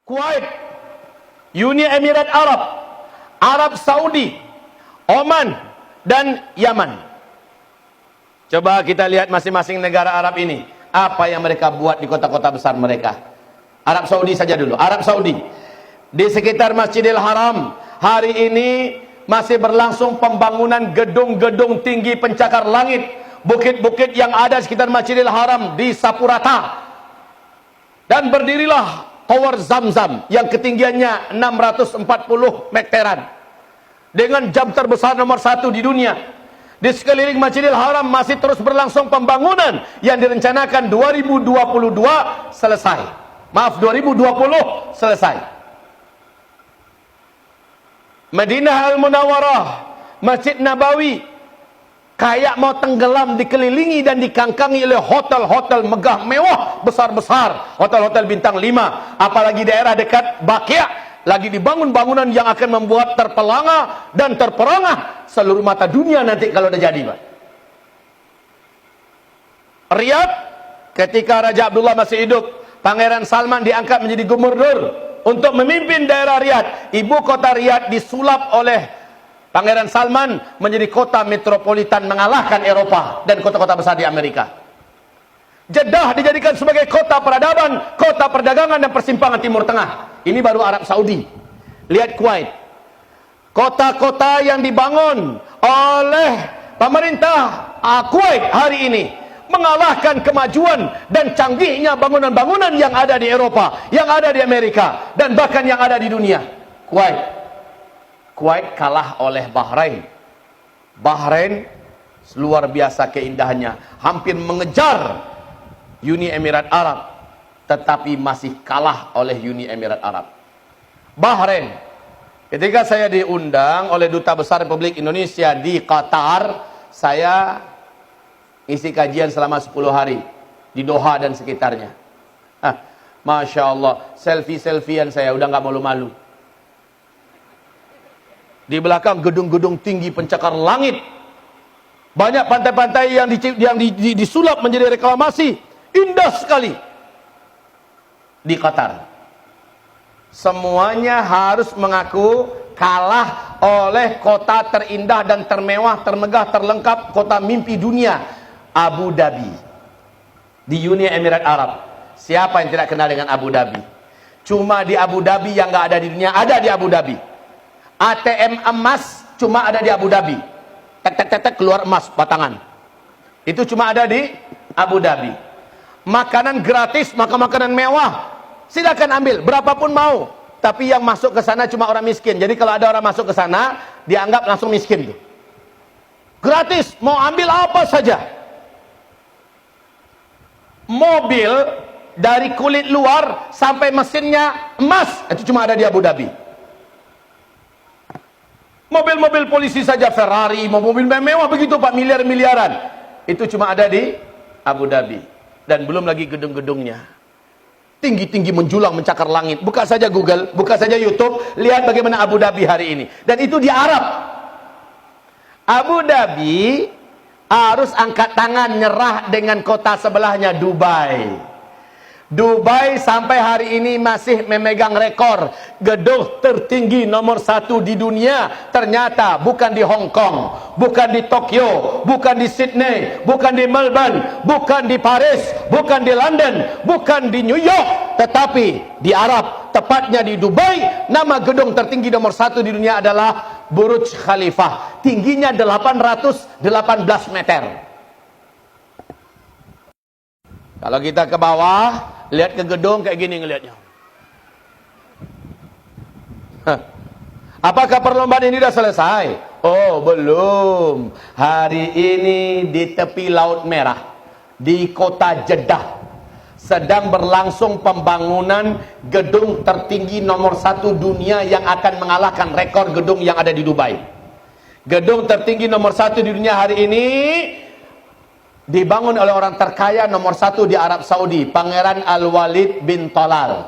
Kuwait, Uni Emirat Arab, Arab Saudi, Oman, dan Yaman. Coba kita lihat masing-masing negara Arab ini, apa yang mereka buat di kota-kota besar mereka. Arab Saudi saja dulu. Arab Saudi, di sekitar Masjidil Haram, hari ini masih berlangsung pembangunan gedung-gedung tinggi pencakar langit. Bukit-bukit yang ada di sekitar Masjidil Haram disapu rata. Dan berdirilah Tower Zamzam yang ketinggiannya 640 meteran. Dengan jam terbesar nomor 1 di dunia. Di sekeliling Masjidil Haram masih terus berlangsung pembangunan yang direncanakan 2022 selesai. Maaf, 2020 selesai. Madinah Al-Munawwarah, Masjid Nabawi, kayak mau tenggelam, dikelilingi dan dikangkangi oleh hotel-hotel megah mewah besar-besar, hotel-hotel bintang 5. Apalagi daerah dekat Baqi', lagi dibangun bangunan yang akan membuat terpelanga dan terperangah seluruh mata dunia nanti kalau udah jadi, Pak. Riyadh, ketika Raja Abdullah masih hidup, Pangeran Salman diangkat menjadi gubernur untuk memimpin daerah Riyadh. Ibu kota Riyadh disulap oleh Pangeran Salman menjadi kota metropolitan, mengalahkan Eropa dan kota-kota besar di Amerika. Jeddah dijadikan sebagai kota peradaban, kota perdagangan dan persimpangan Timur Tengah. Ini baru Arab Saudi. Lihat Kuwait. Kota-kota yang dibangun oleh pemerintah Kuwait hari ini mengalahkan kemajuan dan canggihnya bangunan-bangunan yang ada di Eropa, yang ada di Amerika, dan bahkan yang ada di dunia. Kuwait kalah oleh Bahrain. Bahrain luar biasa keindahannya, hampir mengejar Uni Emirat Arab, tetapi masih kalah oleh Uni Emirat Arab. Bahrain, ketika saya diundang oleh Duta Besar Republik Indonesia di Qatar, saya isi kajian selama 10 hari di Doha dan sekitarnya. Masya Allah, selfie-selfian saya udah gak malu-malu. Di belakang gedung-gedung tinggi pencakar langit, banyak pantai-pantai yang disulap menjadi reklamasi. Indah sekali di Qatar. Semuanya harus mengaku kalah oleh kota terindah dan termewah, termegah, terlengkap, kota mimpi dunia, Abu Dhabi di Uni Emirat Arab. Siapa yang tidak kenal dengan Abu Dhabi? Cuma di Abu Dhabi yang nggak ada di dunia ada di Abu Dhabi. ATM emas cuma ada di Abu Dhabi. Tek keluar emas batangan. Itu cuma ada di Abu Dhabi. Makanan gratis, makanan mewah, silakan ambil berapapun mau. Tapi yang masuk ke sana cuma orang miskin. Jadi kalau ada orang masuk ke sana, dianggap langsung miskin tuh. Gratis, mau ambil apa saja. Mobil dari kulit luar sampai mesinnya emas, itu cuma ada di Abu Dhabi. Mobil-mobil polisi saja, Ferrari, mobil mewah begitu Pak, miliar-miliaran, itu cuma ada di Abu Dhabi. Dan belum lagi gedung-gedungnya tinggi-tinggi menjulang mencakar langit. Buka saja Google, buka saja YouTube, lihat bagaimana Abu Dhabi hari ini. Dan itu di Arab. Abu Dhabi harus angkat tangan nyerah dengan kota sebelahnya, Dubai. Dubai sampai hari ini masih memegang rekor gedung tertinggi nomor 1 di dunia. Ternyata bukan di Hong Kong, bukan di Tokyo, bukan di Sydney, bukan di Melbourne, bukan di Paris, bukan di London, bukan di New York, tetapi di Arab, tepatnya di Dubai. Nama gedung tertinggi nomor 1 di dunia adalah Burj Khalifah. Tingginya 818 meter. Kalau kita ke bawah, lihat ke gedung kayak gini ngelihatnya. Apakah perlombaan ini sudah selesai? Oh, belum. Hari ini di tepi Laut Merah, di kota Jeddah, sedang berlangsung pembangunan gedung tertinggi nomor 1 dunia yang akan mengalahkan rekor gedung yang ada di Dubai. Gedung tertinggi nomor 1 di dunia hari ini dibangun oleh orang terkaya nomor 1 di Arab Saudi, Pangeran Al-Walid bin Talal.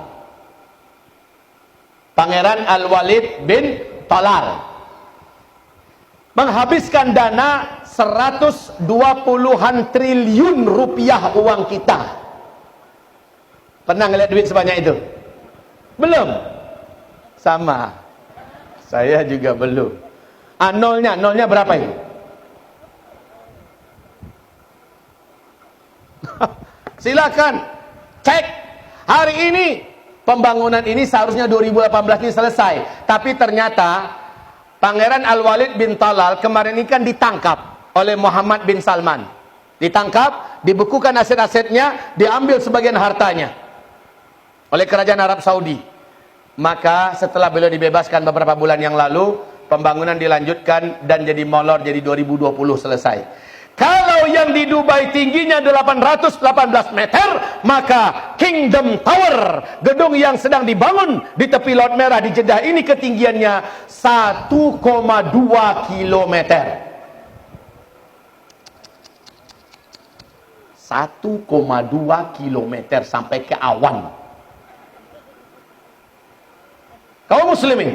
Pangeran Al-Walid bin Talal menghabiskan dana 120-an triliun rupiah uang kita. Pernah ngeliat duit sebanyak itu? Belum? Sama. Saya juga belum. Nolnya berapa itu? Silakan cek. Hari ini pembangunan ini seharusnya 2018 ini selesai, tapi ternyata Pangeran Al-Walid bin Talal kemarin ini kan ditangkap oleh Muhammad bin Salman. Ditangkap, dibekukan aset-asetnya, diambil sebagian hartanya oleh kerajaan Arab Saudi. Maka setelah beliau dibebaskan beberapa bulan yang lalu, pembangunan dilanjutkan dan jadi molor, jadi 2020 selesai. Kalau yang di Dubai tingginya 818 meter, maka Kingdom Tower, gedung yang sedang dibangun di tepi Laut Merah di Jeddah ini ketinggiannya 1,2 kilometer. 1,2 kilometer sampai ke awan. Kaum muslimin,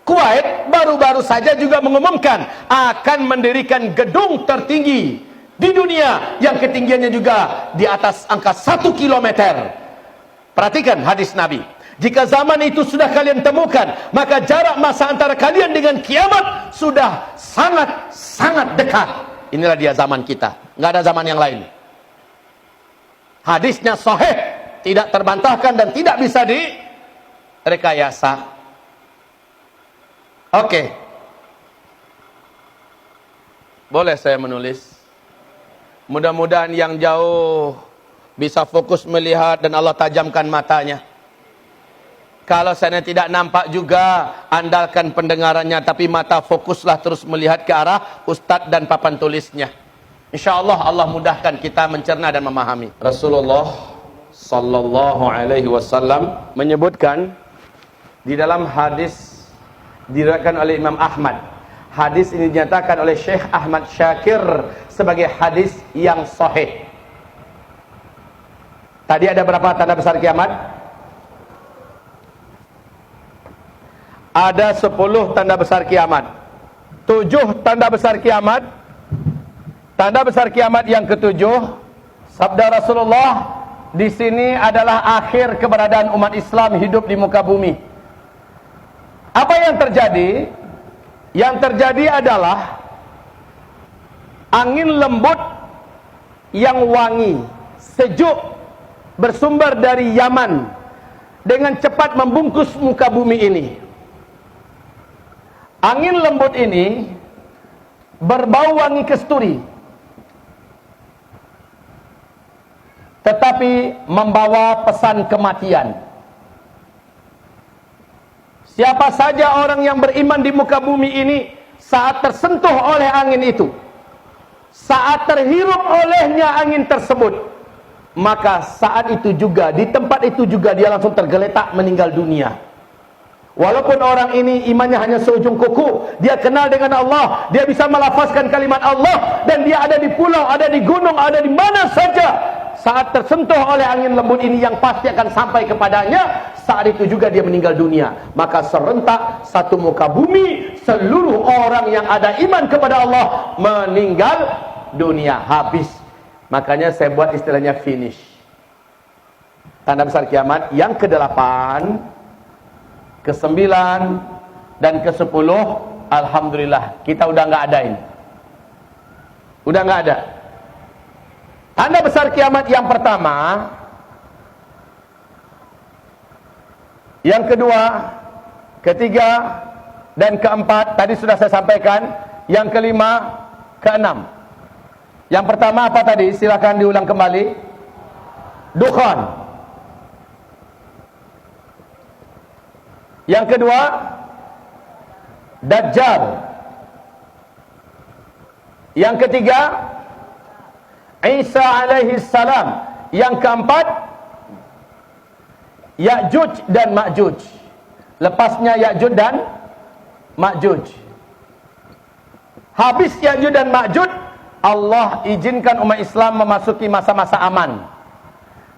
Kuwait baru-baru saja juga mengumumkan akan mendirikan gedung tertinggi di dunia yang ketinggiannya juga di atas angka 1 kilometer. Perhatikan hadis Nabi. Jika zaman itu sudah kalian temukan, maka jarak masa antara kalian dengan kiamat sudah sangat-sangat dekat. Inilah dia zaman kita. Nggak ada zaman yang lain. Hadisnya sahih, tidak terbantahkan dan tidak bisa direkayasa. Oke. Boleh saya menulis? Mudah-mudahan yang jauh bisa fokus melihat dan Allah tajamkan matanya. Kalau saya tidak nampak juga, andalkan pendengarannya, tapi mata fokuslah terus melihat ke arah ustadz dan papan tulisnya. InsyaAllah Allah mudahkan kita mencerna dan memahami. Rasulullah sallallahu alaihi wasallam menyebutkan di dalam hadis diriwayatkan oleh Imam Ahmad. Hadis ini dinyatakan oleh Syekh Ahmad Syakir sebagai hadis yang sahih. Tadi ada berapa tanda besar kiamat? Ada 10 tanda besar kiamat. 7 tanda besar kiamat. Tanda besar kiamat yang ketujuh, sabda Rasulullah, di sini adalah akhir keberadaan umat Islam hidup di muka bumi. Apa yang terjadi? Yang terjadi adalah angin lembut yang wangi, sejuk, bersumber dari Yaman, dengan cepat membungkus muka bumi ini. Angin lembut ini berbau wangi kasturi, tetapi membawa pesan kematian. Siapa saja orang yang beriman di muka bumi ini, saat tersentuh oleh angin itu, saat terhirup olehnya angin tersebut, maka saat itu juga, di tempat itu juga dia langsung tergeletak meninggal dunia. Walaupun orang ini imannya hanya seujung kuku, dia kenal dengan Allah, dia bisa melafazkan kalimat Allah, dan dia ada di pulau, ada di gunung, ada di mana saja. Saat tersentuh oleh angin lembut ini yang pasti akan sampai kepadanya, saat itu juga dia meninggal dunia. Maka serentak satu muka bumi, seluruh orang yang ada iman kepada Allah meninggal dunia, habis. Makanya saya buat istilahnya finish. Tanda besar kiamat yang ke-8, ke-9 dan ke-10, alhamdulillah kita udah nggak ada ini. Udah nggak ada. Tanda besar kiamat yang pertama, yang kedua, ketiga, dan keempat tadi sudah saya sampaikan. Yang kelima, keenam. Yang pertama apa tadi? Silakan diulang kembali. Dukhan. Yang kedua, Dajjal. Yang ketiga, Isa alaihi salam. Yang keempat, Ya'juj dan Ma'juj. Lepasnya Ya'juj dan Ma'juj. Habis Ya'juj dan Ma'juj, Allah izinkan umat Islam memasuki masa-masa aman.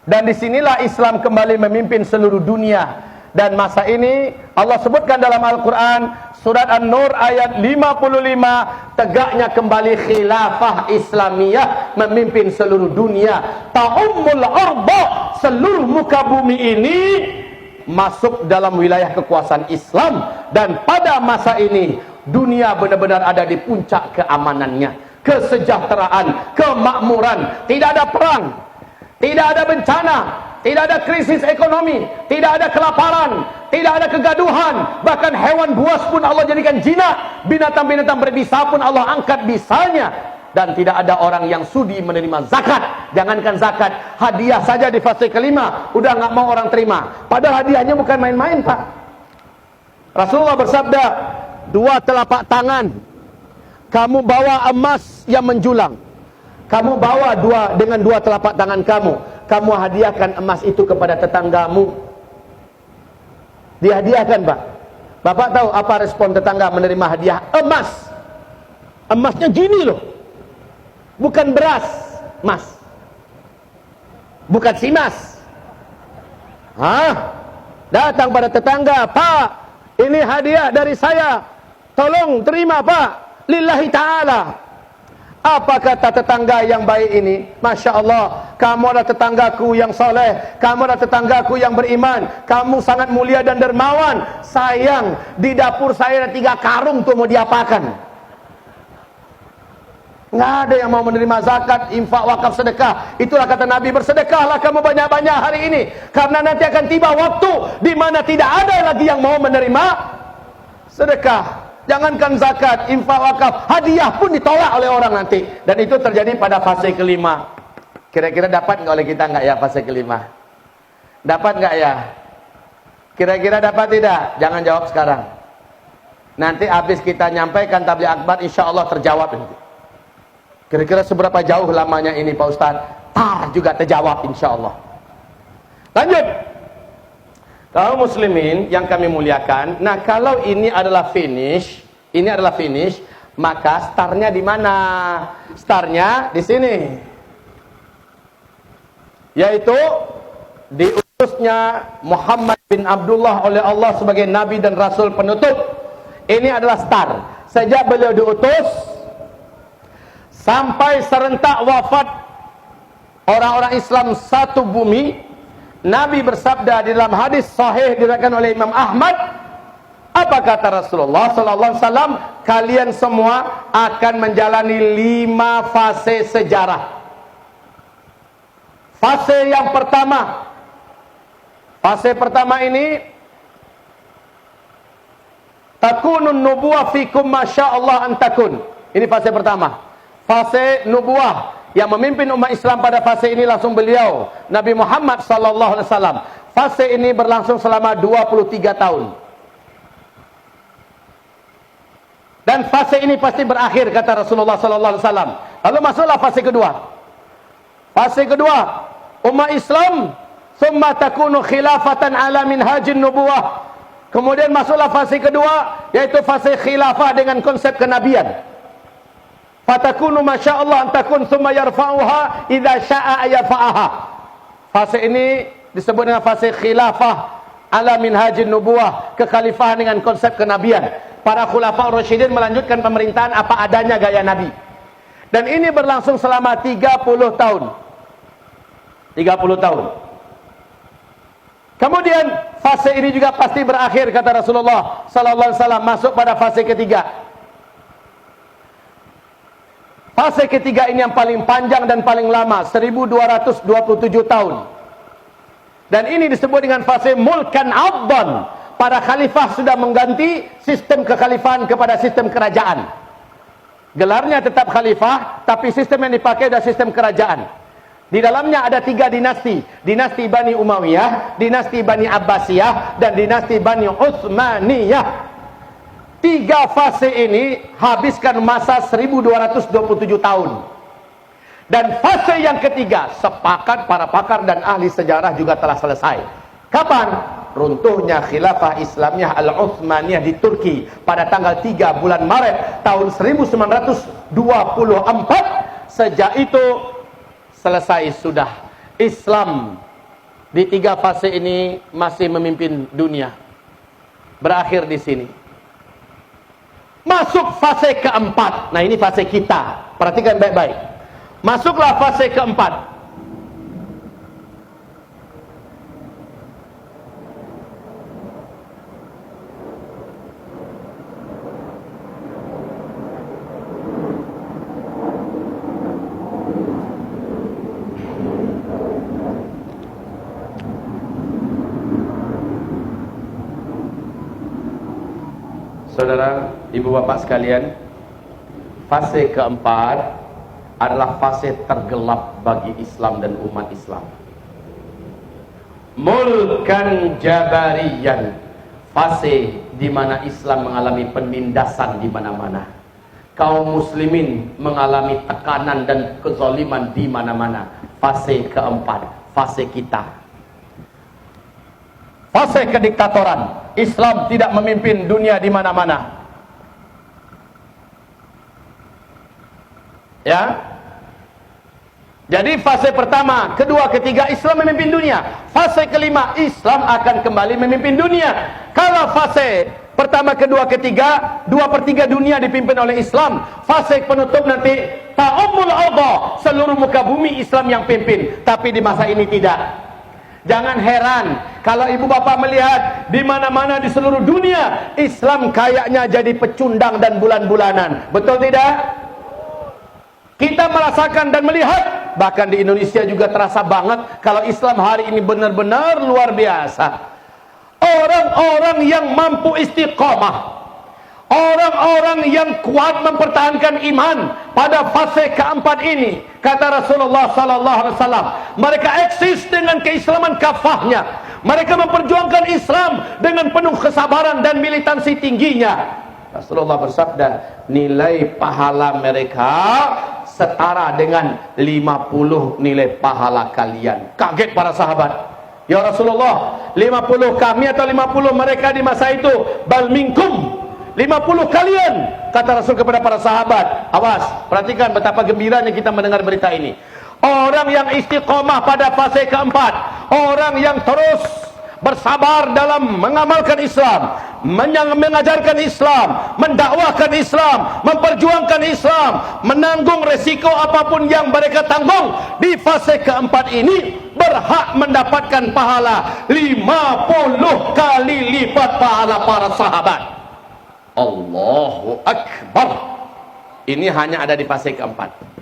Dan disinilah Islam kembali memimpin seluruh dunia. Dan masa ini Allah sebutkan dalam Al-Quran surat An-Nur ayat 55, tegaknya kembali khilafah Islamiyah memimpin seluruh dunia. Ta'ummul arda, seluruh muka bumi ini masuk dalam wilayah kekuasaan Islam, dan pada masa ini dunia benar-benar ada di puncak keamanannya, kesejahteraan, kemakmuran, tidak ada perang, tidak ada bencana, tidak ada krisis ekonomi, tidak ada kelaparan, tidak ada kegaduhan. Bahkan hewan buas pun Allah jadikan jinak, binatang-binatang berbisa pun Allah angkat bisanya. Dan tidak ada orang yang sudi menerima zakat. Jangankan zakat, hadiah saja di fase kelima udah nggak mau orang terima. Padahal hadiahnya bukan main-main, Pak. Rasulullah bersabda, dua telapak tangan kamu bawa emas yang menjulang, kamu bawa dengan dua telapak tangan kamu hadiahkan emas itu kepada tetanggamu. Dihadiahkan, Pak. Bapak tahu apa respon tetangga menerima hadiah emas? Emasnya gini loh, bukan beras, mas, bukan simas. Datang pada tetangga, Pak, ini hadiah dari saya, tolong terima, Pak, lillahi ta'ala. Apa kata tetangga yang baik ini? Masya Allah, kamu adalah tetanggaku yang soleh, kamu adalah tetanggaku yang beriman, kamu sangat mulia dan dermawan. Sayang, di dapur saya ada 3 karung tuh, mau diapakan? Nggak ada yang mau menerima zakat, infak, wakaf, sedekah. Itulah kata Nabi, bersedekahlah kamu banyak-banyak hari ini, karena nanti akan tiba waktu di mana tidak ada lagi yang mau menerima sedekah. Jangankan zakat, infak, wakaf, hadiah pun ditolak oleh orang nanti. Dan itu terjadi pada fase kelima. Kira-kira dapat nggak oleh kita nggak ya fase kelima? Dapat nggak ya? Kira-kira dapat tidak? Jangan jawab sekarang. Nanti habis kita nyampaikan tabligh akbar, insya Allah terjawab nanti. Kira-kira seberapa jauh lamanya ini, Pak Ustadz? Tar juga terjawab insya Allah. Lanjut. Kaum muslimin yang kami muliakan, nah kalau ini adalah finish, maka startnya di mana? Startnya di sini, yaitu diutusnya Muhammad bin Abdullah oleh Allah sebagai Nabi dan Rasul penutup. Ini adalah start. Sejak beliau diutus sampai serentak wafat orang-orang Islam satu bumi, Nabi bersabda di dalam hadis sahih diriwayatkan oleh Imam Ahmad, apa kata Rasulullah sallallahu alaihi wasallam? Kalian semua akan menjalani 5 fase sejarah. Fase yang pertama, ini takunun nubuwah fikum masyaallah an takun. Ini fase pertama. Fase nubuah, yang memimpin umat Islam pada fase ini langsung beliau, Nabi Muhammad sallallahu alaihi wasallam. Fase ini berlangsung selama 23 tahun. Dan fase ini pasti berakhir, kata Rasulullah sallallahu alaihi wasallam. Lalu masuklah fase kedua. Fase kedua, umat Islam summa takunu khilafatan ala minhajin nubuwah. Kemudian masuklah fase kedua, yaitu fase khilafah dengan konsep kenabian. Fatakunu masyaallah antakun summa yarfa'uha idza syaa ayafa'aha. Fase ini disebut dengan fase khilafah ala minhajin nubuwah, kekhalifahan dengan konsep kenabian. Para khulafa rasyidin melanjutkan pemerintahan apa adanya gaya Nabi. Dan ini berlangsung selama 30 tahun. 30 tahun. Kemudian fase ini juga pasti berakhir, kata Rasulullah sallallahu alaihi wasallam, masuk pada fase ketiga. Fase ketiga ini yang paling panjang dan paling lama, 1227 tahun. Dan ini disebut dengan fase mulkan abdan. Para khalifah sudah mengganti sistem kekhalifahan kepada sistem kerajaan. Gelarnya tetap khalifah, tapi sistem yang dipakai adalah sistem kerajaan. Di dalamnya ada 3 dinasti. Dinasti Bani Umayyah, dinasti Bani Abbasiyah, dan dinasti Bani Utsmaniyah. 3 fase ini habiskan masa 1227 tahun. Dan fase yang ketiga, sepakat para pakar dan ahli sejarah juga telah selesai. Kapan? Runtuhnya khilafah Islamiyah Al-Utsmaniyah di Turki pada tanggal 3 bulan Maret tahun 1924. Sejak itu selesai sudah. Islam di 3 fase ini masih memimpin dunia. Berakhir di sini. Masuk fase keempat. Nah, ini fase kita. Perhatikan baik-baik. Masuklah fase keempat. Saudara, ibu bapak sekalian, fase keempat adalah fase tergelap bagi Islam dan umat Islam. Mulkan jabariyan, fase di mana Islam mengalami penindasan di mana-mana. Kaum muslimin mengalami tekanan dan kezaliman di mana-mana. Fase keempat, fase kita. Fase kediktatoran. Islam tidak memimpin dunia di mana-mana. Ya. Jadi fase pertama, kedua, ketiga Islam memimpin dunia. Fase kelima, Islam akan kembali memimpin dunia. Kalau fase pertama, kedua, ketiga, 2/3 dunia dipimpin oleh Islam. Fase penutup nanti ta'ummul arda, seluruh muka bumi Islam yang pimpin. Tapi di masa ini tidak. Jangan heran kalau ibu bapak melihat di mana-mana di seluruh dunia Islam kayaknya jadi pecundang dan bulan-bulanan. Betul tidak? Kita merasakan dan melihat, bahkan di Indonesia juga terasa banget kalau Islam hari ini benar-benar luar biasa. Orang-orang yang mampu istiqamah, orang-orang yang kuat mempertahankan iman pada fase keempat ini, kata Rasulullah sallallahu alaihi wasallam, mereka eksis dengan keislaman kafahnya. Mereka memperjuangkan Islam dengan penuh kesabaran dan militansi tingginya. Rasulullah bersabda, nilai pahala mereka setara dengan 50 nilai pahala kalian. Kaget para sahabat. Ya Rasulullah, 50 kami atau 50 mereka di masa itu? Bal minkum, 50 kalian, kata Rasul kepada para sahabat. Awas, perhatikan betapa gembiranya kita mendengar berita ini. Orang yang istiqomah pada fase keempat, orang yang terus bersabar dalam mengamalkan Islam, mengajarkan Islam, mendakwahkan Islam, memperjuangkan Islam, menanggung resiko apapun yang mereka tanggung di fase keempat ini, berhak mendapatkan pahala 50 kali lipat pahala para sahabat. Allahu Akbar. Ini hanya ada di fase keempat.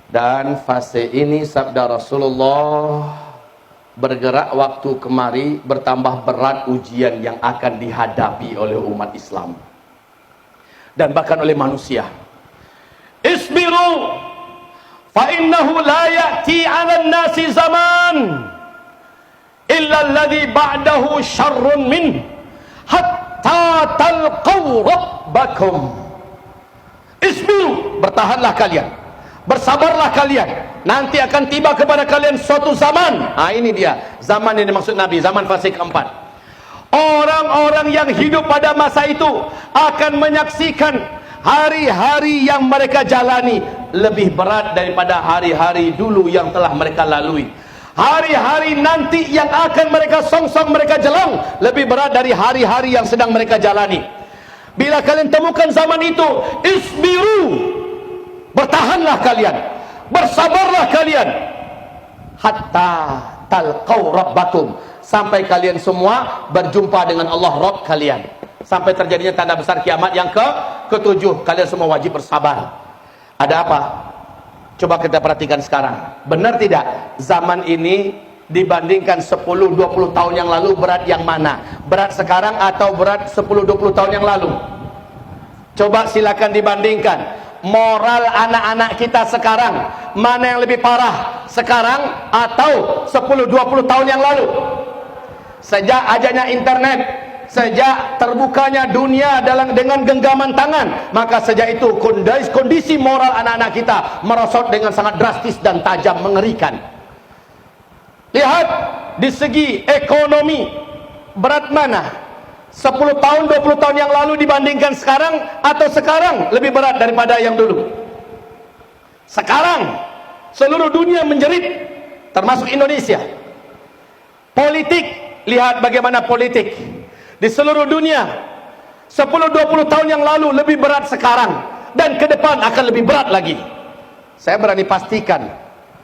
Dan fase ini sabda Rasulullah, bergerak waktu kemari bertambah berat ujian yang akan dihadapi oleh umat Islam dan bahkan oleh manusia. Isbiru fa innahu la ya'ti 'alan nasi zaman illa alladhi ba'dahu syarrun min hatta talqaw rabbakum. Isbiru, bertahanlah kalian, bersabarlah kalian, nanti akan tiba kepada kalian suatu zaman. Ini dia zaman yang dimaksud Nabi, zaman fase keempat. Orang-orang yang hidup pada masa itu akan menyaksikan hari-hari yang mereka jalani lebih berat daripada hari-hari dulu yang telah mereka lalui. Hari-hari nanti yang akan mereka songsong, mereka jelang, lebih berat dari hari-hari yang sedang mereka jalani. Bila kalian temukan zaman itu, isbiru, bertahanlah kalian, bersabarlah kalian, hatta talqaw rabbakum, sampai kalian semua berjumpa dengan Allah Rabb kalian, sampai terjadinya tanda besar kiamat yang ketujuh. Kalian semua wajib bersabar. Ada apa? Coba kita perhatikan sekarang. Benar tidak zaman ini dibandingkan 10-20 tahun yang lalu berat yang mana? Berat sekarang atau berat 10-20 tahun yang lalu? Coba silakan dibandingkan. Moral anak-anak kita sekarang, mana yang lebih parah, sekarang atau 10-20 tahun yang lalu? Sejak adanya internet, sejak terbukanya dunia dengan genggaman tangan, maka sejak itu kondisi moral anak-anak kita merosot dengan sangat drastis dan tajam, mengerikan. Lihat di segi ekonomi, berat mana 10 tahun, 20 tahun yang lalu dibandingkan sekarang, atau sekarang lebih berat daripada yang dulu? Sekarang seluruh dunia menjerit, termasuk Indonesia. Politik, lihat bagaimana politik di seluruh dunia. 10-20 tahun yang lalu lebih berat sekarang, dan ke depan akan lebih berat lagi. Saya berani pastikan,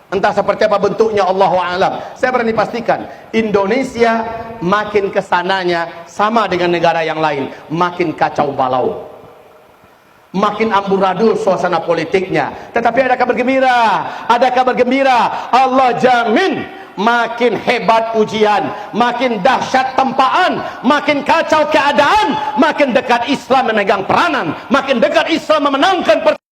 entah seperti apa bentuknya Allahu a'lam, saya berani pastikan Indonesia makin kesananya sama dengan negara yang lain, makin kacau balau, makin amburadul suasana politiknya. Tetapi ada kabar gembira, ada kabar gembira. Allah jamin makin hebat ujian, makin dahsyat tempaan, makin kacau keadaan, makin dekat Islam memegang peranan, makin dekat Islam memenangkan pertempuran.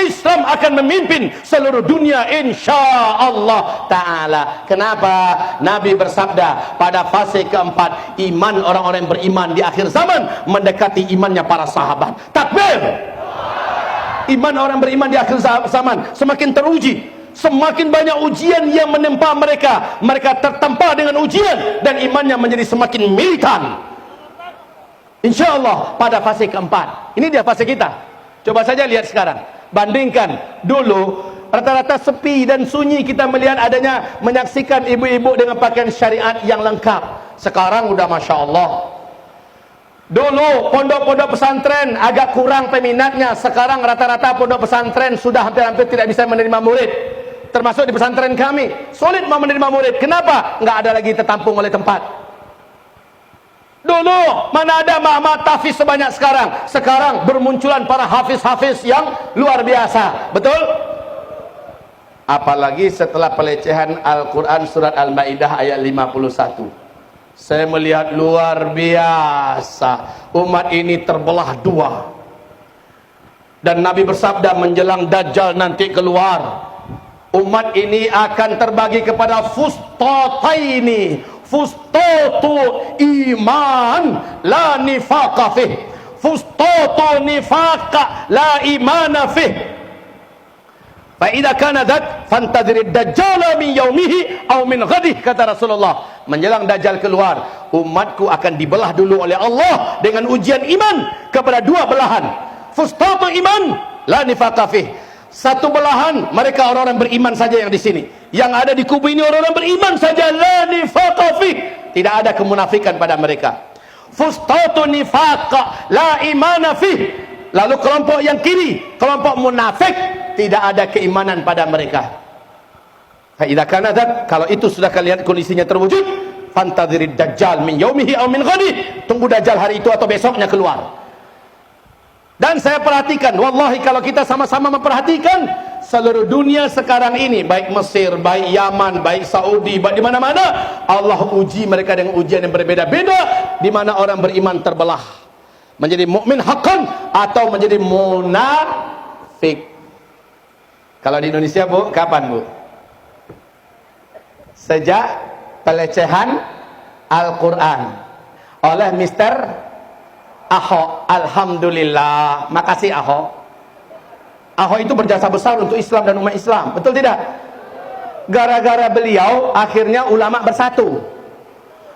Islam akan memimpin seluruh dunia insya-Allah ta'ala. Kenapa? Nabi bersabda pada fase keempat, iman orang-orang yang beriman di akhir zaman mendekati imannya para sahabat. Takbir! Iman orang beriman di akhir zaman semakin teruji, semakin banyak ujian yang menempa mereka. Mereka tertempa dengan ujian dan imannya menjadi semakin militan, insya-Allah pada fase keempat. Ini dia fase kita. Coba saja lihat sekarang, bandingkan dulu rata-rata sepi dan sunyi, kita melihat adanya menyaksikan ibu-ibu dengan pakaian syariat yang lengkap. Sekarang udah Masya Allah. Dulu pondok-pondok pesantren agak kurang peminatnya, sekarang rata-rata pondok pesantren sudah hampir-hampir tidak bisa menerima murid. Termasuk di pesantren kami sulit mau menerima murid. Kenapa? Nggak ada lagi tertampung oleh tempat. Dulu mana ada mak-mak tahfiz sebanyak sekarang. Sekarang bermunculan para hafiz-hafiz yang luar biasa. Betul? Apalagi setelah pelecehan Al-Quran surat Al-Ma'idah ayat 51. Saya melihat luar biasa, umat ini terbelah dua. Dan Nabi bersabda menjelang Dajjal nanti keluar, umat ini akan terbagi kepada fustataini, fustatu iman la nifaqa fih, fustatu nifaqa la imana fih. Fa idza kana dzak fantadhirid dajjal min yaumihi aw min ghadih, kata Rasulullah. Menjelang Dajjal keluar, umatku akan dibelah dulu oleh Allah dengan ujian iman kepada dua belahan. Fustatu iman la nifaqa fih. Satu belahan mereka orang-orang beriman saja yang di sini. Yang ada di kubu ini orang-orang beriman saja, la nifaqa fih. Tidak ada kemunafikan pada mereka. Fustatu nifaqa la imana fih. Lalu kelompok yang kiri, kelompok munafik, tidak ada keimanan pada mereka. Fa idza kana dzak, kalau itu sudah kalian kondisinya terwujud, fantadhirid dajjal min yaumihi aw min ghadih. Tunggu Dajjal hari itu atau besoknya keluar. Dan saya perhatikan, wallahi kalau kita sama-sama memperhatikan, seluruh dunia sekarang ini, baik Mesir, baik Yaman, baik Saudi, baik di mana-mana, Allah uji mereka dengan ujian yang berbeda-beda, di mana orang beriman terbelah menjadi mukmin haqqan atau menjadi munafik. Kalau di Indonesia, Bu, kapan, Bu? Sejak pelecehan Al-Quran oleh Mr. Ahok. Alhamdulillah, makasih Ahok. Ahok itu berjasa besar untuk Islam dan umat Islam, betul tidak? Gara-gara beliau akhirnya ulama bersatu.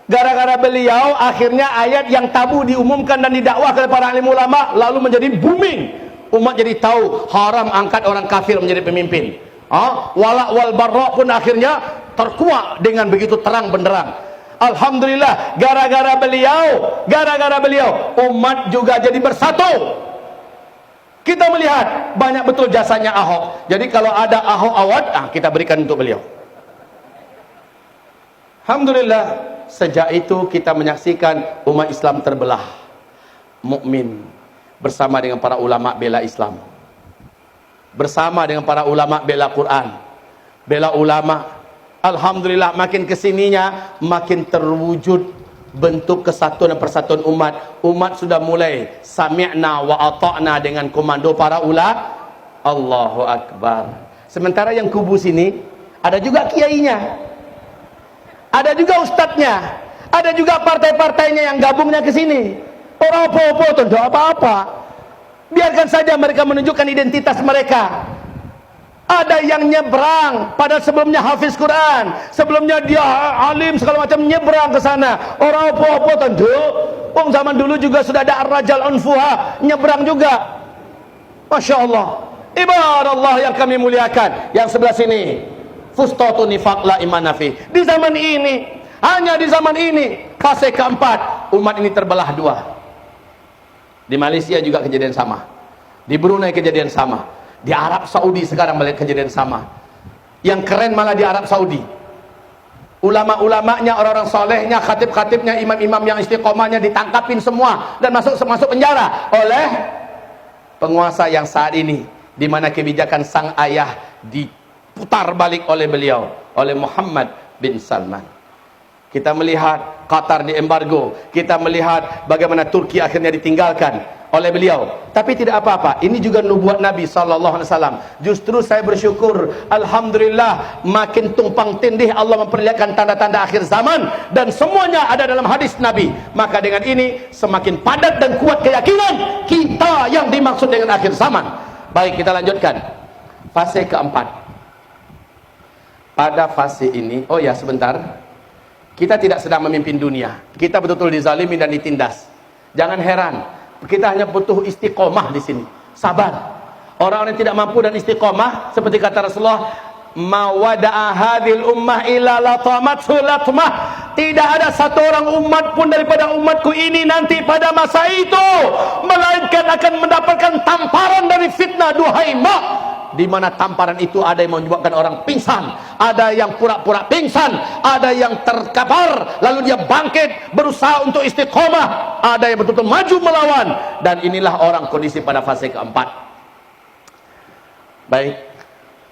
Gara-gara beliau akhirnya ayat yang tabu diumumkan dan didakwahkan oleh para alim ulama lalu menjadi booming. Umat jadi tahu haram angkat orang kafir menjadi pemimpin. Wala wal barra pun akhirnya terkuak dengan begitu terang benderang. Alhamdulillah, gara-gara beliau umat juga jadi bersatu. Kita melihat banyak betul jasanya Ahok. Jadi kalau ada Ahok award, kita berikan untuk beliau. Alhamdulillah, sejak itu kita menyaksikan umat Islam terbelah. Mukmin bersama dengan para ulama bela Islam, bersama dengan para ulama bela Quran, bela ulama. Alhamdulillah, makin kesininya makin terwujud bentuk kesatuan dan persatuan umat. Umat sudah mulai sami'na wa ata'na dengan komando para ulama. Allahu Akbar. Sementara yang kubu sini ada juga kiainya, ada juga ustadznya, ada juga partai-partainya yang gabungnya ke sini. Orang apa-apa, tidak apa-apa. Biarkan saja mereka menunjukkan identitas mereka. Ada yang nyebrang, padahal sebelumnya hafiz Quran, sebelumnya dia alim segala macam, nyebrang ke sana. Orang apa-apa tentu. Zaman dulu juga sudah ada ar-rajal unfuha, nyebrang juga. Masya Allah. Ibarat Allah yang kami muliakan. Yang sebelah sini, fustatu nifaq la imana fi. Di zaman ini, hanya di zaman ini, fase keempat, umat ini terbelah dua. Di Malaysia juga kejadian sama. Di Brunei kejadian sama. Di Arab Saudi sekarang melihat kejadian sama. Yang keren malah di Arab Saudi, ulama-ulamanya, orang-orang solehnya, khatib-khatibnya, imam-imam yang istiqomahnya ditangkapin semua dan masuk penjara oleh penguasa yang saat ini, di mana kebijakan sang ayah diputar balik oleh beliau, oleh Muhammad bin Salman. Kita melihat Qatar diembargo, kita melihat bagaimana Turki akhirnya ditinggalkan oleh beliau. Tapi tidak apa-apa, ini juga nubuat Nabi SAW. Justru saya bersyukur, alhamdulillah, makin tumpang tindih Allah memperlihatkan tanda-tanda akhir zaman, dan semuanya ada dalam hadis Nabi. Maka dengan ini semakin padat dan kuat keyakinan kita yang dimaksud dengan akhir zaman. Baik, kita lanjutkan fase keempat. Pada fase ini, oh ya sebentar, kita tidak sedang memimpin dunia, kita betul-betul dizalimi dan ditindas. Jangan heran, kita hanya butuh istiqomah di sini, sabar. Orang-orang yang tidak mampu dan istiqomah, seperti kata Rasulullah, mawada'a hadhil ummah illa latamathu latmah. Tidak ada satu orang umat pun daripada umatku ini nanti pada masa itu melainkan akan mendapatkan tamparan dari fitnah duhaimah, di mana tamparan itu ada yang menyebabkan orang pingsan, ada yang pura-pura pingsan, ada yang terkapar lalu dia bangkit berusaha untuk istiqomah, ada yang betul-betul maju melawan. Dan inilah orang kondisi pada fase keempat. Baik,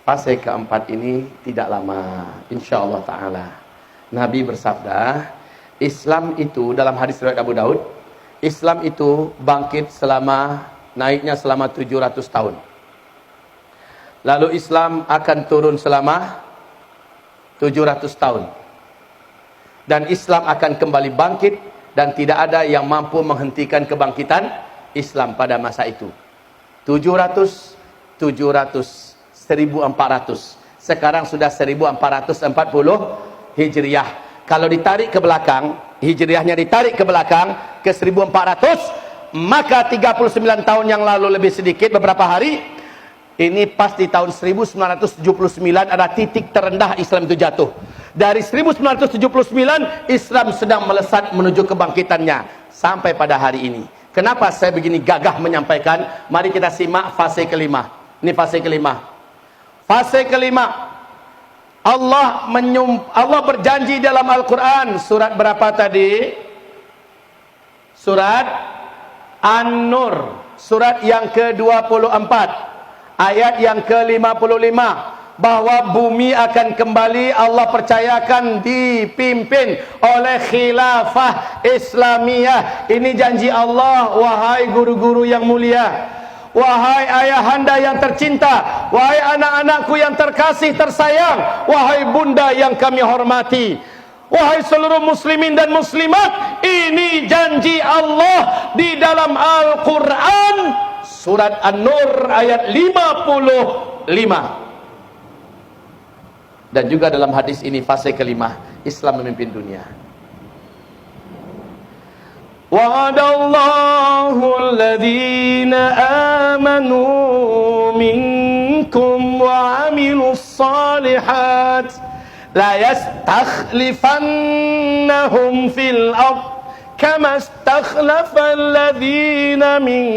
fase keempat ini tidak lama, insyaallah ta'ala. Nabi bersabda, Islam itu dalam hadis riwayat Abu Daud, Islam itu bangkit naiknya selama 700 tahun. Lalu Islam akan turun selama 700 tahun. Dan Islam akan kembali bangkit, dan tidak ada yang mampu menghentikan kebangkitan Islam pada masa itu. 700, 1400. Sekarang sudah 1440 Hijriah. Kalau ditarik ke belakang, Hijriahnya ditarik ke belakang ke 1400, maka 39 tahun yang lalu lebih sedikit beberapa hari, ini pas di tahun 1979 ada titik terendah Islam itu jatuh. Dari 1979 Islam sedang melesat menuju kebangkitannya sampai pada hari ini. Kenapa saya begini gagah menyampaikan? Mari kita simak fase kelima. Ini fase kelima. Fase kelima, Allah berjanji dalam Al-Quran. Surat berapa tadi? Surat An-Nur, surat yang ke-24, ayat yang ke-55, bahwa bumi akan kembali Allah percayakan dipimpin oleh khilafah Islamiyah. Ini janji Allah. Wahai guru-guru yang mulia, wahai ayahanda yang tercinta, wahai anak-anakku yang terkasih tersayang, wahai bunda yang kami hormati, wahai seluruh muslimin dan muslimat, ini janji Allah di dalam Al-Quran, surat An-Nur ayat 55. Dan juga dalam hadis ini fase kelima, Islam memimpin dunia. Wa'adallahu alladhina amanu minkum wa amilus salihat la yastakhlifannahum fil ard kama istakhlafa alladhina min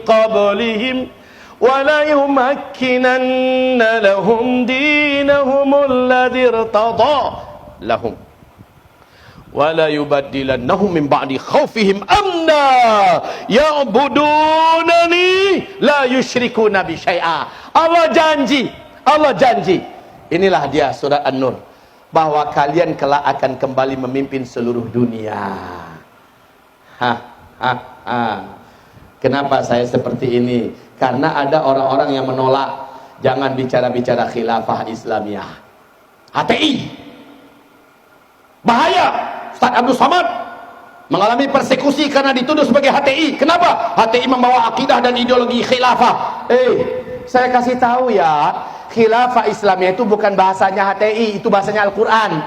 qablihim wa la yumakkinanna lahum dinahum alladhi irtada lahum wa la yubaddilannahum min ba'di khawfihim amna ya'budunani la yusyrikuna bi syai'a. Allah janji, inilah dia surat An-Nur, bahwa kalian kelak akan kembali memimpin seluruh dunia. Kenapa saya seperti ini? Karena ada orang-orang yang menolak, jangan bicara-bicara khilafah Islamiyah. HTI bahaya. Ustaz Abdul Samad mengalami persekusi karena dituduh sebagai HTI. Kenapa? HTI membawa akidah dan ideologi khilafah. Saya kasih tahu ya, khilafah Islamiyah itu bukan bahasanya HTI, itu bahasanya Al-Quran.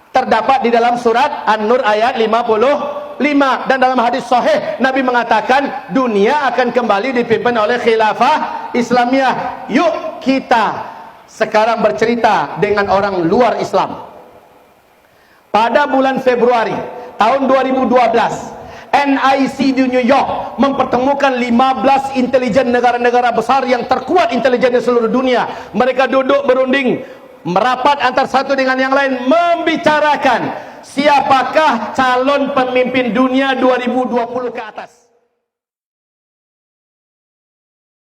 Terdapat di dalam surat An-Nur ayat 55. Dan dalam hadis sahih Nabi mengatakan dunia akan kembali dipimpin oleh khilafah Islamiyah. Yuk kita sekarang bercerita dengan orang luar Islam. Pada bulan Februari tahun 2012, NIC di New York mempertemukan 15 intelijen negara-negara besar yang terkuat intelijen di seluruh dunia. Mereka duduk berunding, merapat antar satu dengan yang lain, membicarakan siapakah calon pemimpin dunia 2020 ke atas.